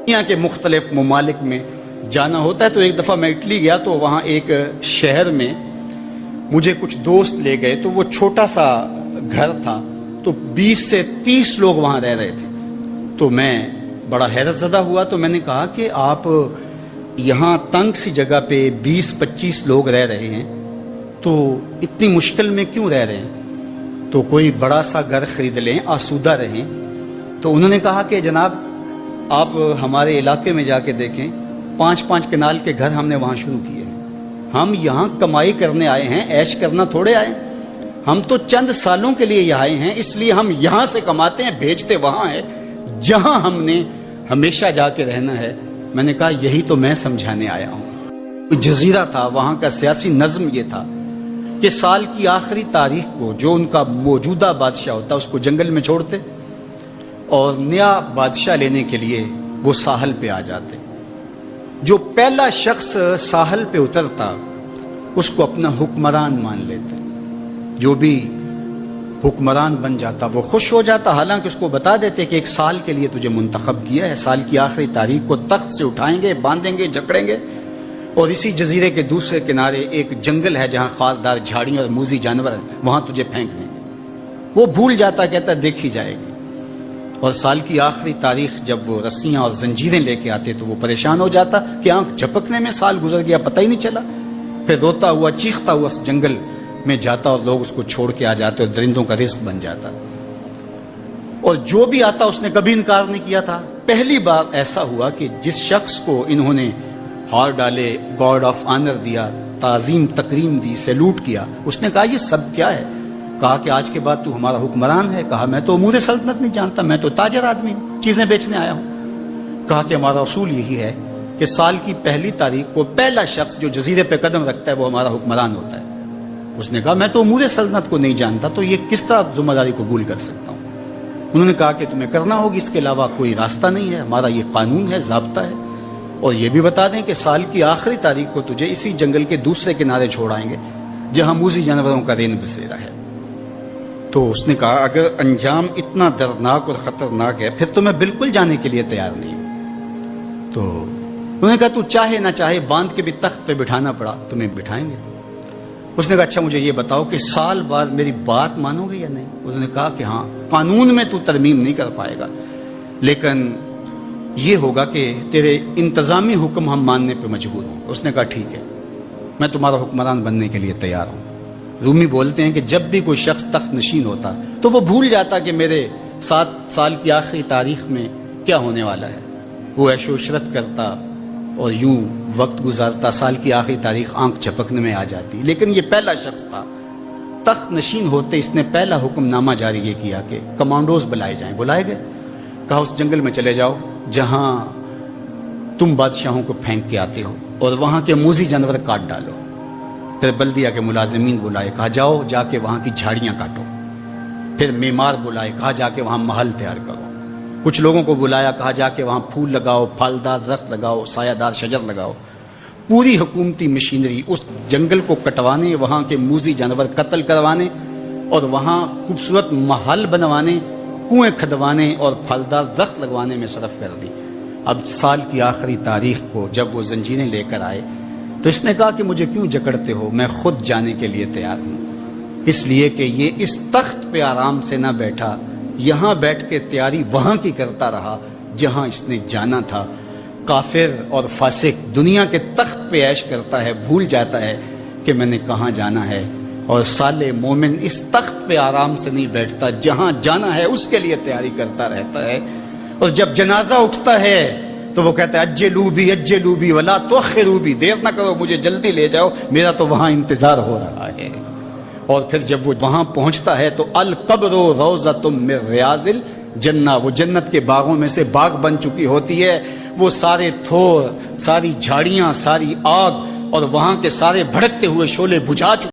دنیا کے مختلف ممالک میں جانا ہوتا ہے، تو ایک دفعہ میں اٹلی گیا تو وہاں ایک شہر میں مجھے کچھ دوست لے گئے، تو وہ چھوٹا سا گھر تھا، تو 20 سے 30 لوگ وہاں رہ رہے تھے۔ تو میں بڑا حیرت زدہ ہوا، تو میں نے کہا کہ آپ یہاں تنگ سی جگہ پہ 20-25 لوگ رہ رہے ہیں، تو اتنی مشکل میں کیوں رہ رہے ہیں؟ تو کوئی بڑا سا گھر خرید لیں، آسودہ رہیں۔ تو انہوں نے کہا کہ جناب آپ ہمارے علاقے میں جا کے دیکھیں، 5-5 کنال کے گھر ہم نے وہاں شروع کیے ہیں۔ ہم یہاں کمائی کرنے آئے ہیں، عیش کرنا تھوڑے آئے ہیں۔ ہم تو چند سالوں کے لیے یہاں آئے ہیں، اس لیے ہم یہاں سے کماتے ہیں، بھیجتے وہاں ہے جہاں ہم نے ہمیشہ جا کے رہنا ہے۔ میں نے کہا یہی تو میں سمجھانے آیا ہوں۔ جزیرہ تھا، وہاں کا سیاسی نظم یہ تھا کہ سال کی آخری تاریخ کو جو ان کا موجودہ بادشاہ ہوتا اس کو جنگل میں چھوڑتے اور نیا بادشاہ لینے کے لیے وہ ساحل پہ آ جاتے۔ جو پہلا شخص ساحل پہ اترتا اس کو اپنا حکمران مان لیتے۔ جو بھی حکمران بن جاتا وہ خوش ہو جاتا، حالانکہ اس کو بتا دیتے کہ 1 سال کے لیے تجھے منتخب کیا ہے، سال کی آخری تاریخ کو تخت سے اٹھائیں گے، باندھیں گے، جکڑیں گے، اور اسی جزیرے کے دوسرے کنارے ایک جنگل ہے جہاں خاردار جھاڑیاں اور موذی جانور ہیں، وہاں تجھے پھینک دیں گے۔ وہ بھول جاتا، کہتا دیکھی جائے گی۔ اور سال کی آخری تاریخ جب وہ رسیاں اور زنجیریں لے کے آتے تو وہ پریشان ہو جاتا کہ آنکھ جھپکنے میں سال گزر گیا، پتہ ہی نہیں چلا۔ پھر روتا ہوا چیختا ہوا اس جنگل میں جاتا اور لوگ اس کو چھوڑ کے آ جاتے اور درندوں کا رزق بن جاتا۔ اور جو بھی آتا اس نے کبھی انکار نہیں کیا تھا۔ پہلی بار ایسا ہوا کہ جس شخص کو انہوں نے ہار ڈالے، گارڈ آف آنر دیا، تعظیم تکریم دی، سیلوٹ کیا، اس نے کہا یہ سب کیا ہے؟ کہا کہ آج کے بعد تو ہمارا حکمران ہے۔ کہا میں تو امور سلطنت نہیں جانتا، میں تو تاجر آدمی ہوں، چیزیں بیچنے آیا ہوں۔ کہا کہ ہمارا اصول یہی ہے کہ سال کی پہلی تاریخ کو پہلا شخص جو جزیرے پہ قدم رکھتا ہے وہ ہمارا حکمران ہوتا ہے۔ اس نے کہا میں تو امور سلطنت کو نہیں جانتا، تو یہ کس طرح ذمہ داری قبول کر سکتا ہوں؟ انہوں نے کہا کہ تمہیں کرنا ہوگی، اس کے علاوہ کوئی راستہ نہیں ہے، ہمارا یہ قانون ہے، ضابطہ ہے۔ اور یہ بھی بتا دیں کہ سال کی آخری تاریخ کو تجھے اسی جنگل کے دوسرے کنارے چھوڑائیں گے جہاں موذی جانوروں کا رین بسیرا ہے۔ تو اس نے کہا اگر انجام اتنا دردناک اور خطرناک ہے پھر تو میں بالکل جانے کے لیے تیار نہیں ہوں۔ تو انہوں نے کہا تو چاہے نہ چاہے باندھ کے بھی تخت پہ بٹھانا پڑا تمہیں بٹھائیں گے۔ اس نے کہا اچھا مجھے یہ بتاؤ کہ سال بعد میری بات مانو گے یا نہیں؟ انہوں نے کہا کہ ہاں، قانون میں تو ترمیم نہیں کر پائے گا، لیکن یہ ہوگا کہ تیرے انتظامی حکم ہم ماننے پہ مجبور ہوں۔ اس نے کہا ٹھیک ہے، میں تمہارا حکمران بننے کے لیے تیار ہوں۔ رومی بولتے ہیں کہ جب بھی کوئی شخص تخت نشین ہوتا تو وہ بھول جاتا کہ میرے 7 سال کی آخری تاریخ میں کیا ہونے والا ہے۔ وہ عیش و عشرت کرتا اور یوں وقت گزارتا، سال کی آخری تاریخ آنکھ جھپکنے میں آ جاتی۔ لیکن یہ پہلا شخص تھا، تخت نشین ہوتے اس نے پہلا حکم نامہ جاری یہ کیا کہ کمانڈوز بلائے جائیں۔ بلائے گئے، کہا اس جنگل میں چلے جاؤ جہاں تم بادشاہوں کو پھینک کے آتے ہو اور وہاں کے موذی جانور کاٹ ڈالو۔ پھر بلدیہ کے ملازمین بلائے، کہا جاؤ جا کے وہاں کی جھاڑیاں کاٹو۔ پھر معمار بلائے، کہا جا کے وہاں محل تیار کرو۔ کچھ لوگوں کو بلایا، کہا جا کے وہاں پھول لگاؤ، پھلدار درخت لگاؤ، سایہ دار شجر لگاؤ۔ پوری حکومتی مشینری اس جنگل کو کٹوانے، وہاں کے موذی جانور قتل کروانے اور وہاں خوبصورت محل بنوانے، کنویں کھدوانے اور پھلدار درخت لگوانے میں صرف کر دی۔ اب سال کی آخری تاریخ کو جب وہ زنجیریں لے کر آئے تو اس نے کہا کہ مجھے کیوں جکڑتے ہو، میں خود جانے کے لیے تیار ہوں۔ اس لیے کہ یہ اس تخت پہ آرام سے نہ بیٹھا، یہاں بیٹھ کے تیاری وہاں کی کرتا رہا جہاں اس نے جانا تھا۔ کافر اور فاسق دنیا کے تخت پہ عیش کرتا ہے، بھول جاتا ہے کہ میں نے کہاں جانا ہے، اور صالح مومن اس تخت پہ آرام سے نہیں بیٹھتا، جہاں جانا ہے اس کے لیے تیاری کرتا رہتا ہے۔ اور جب جنازہ اٹھتا ہے تو وہ کہتا ہے اجلوا بی ولا تؤخروا بی، دیر نہ کرو، مجھے جلدی لے جاؤ، میرا تو وہاں انتظار ہو رہا ہے۔ اور پھر جب وہ وہاں پہنچتا ہے تو القبر روضۃ من ریاض الجنہ، وہ جنت کے باغوں میں سے باغ بن چکی ہوتی ہے۔ وہ سارے تھور، ساری جھاڑیاں، ساری آگ اور وہاں کے سارے بھڑکتے ہوئے شعلے بجھا چکے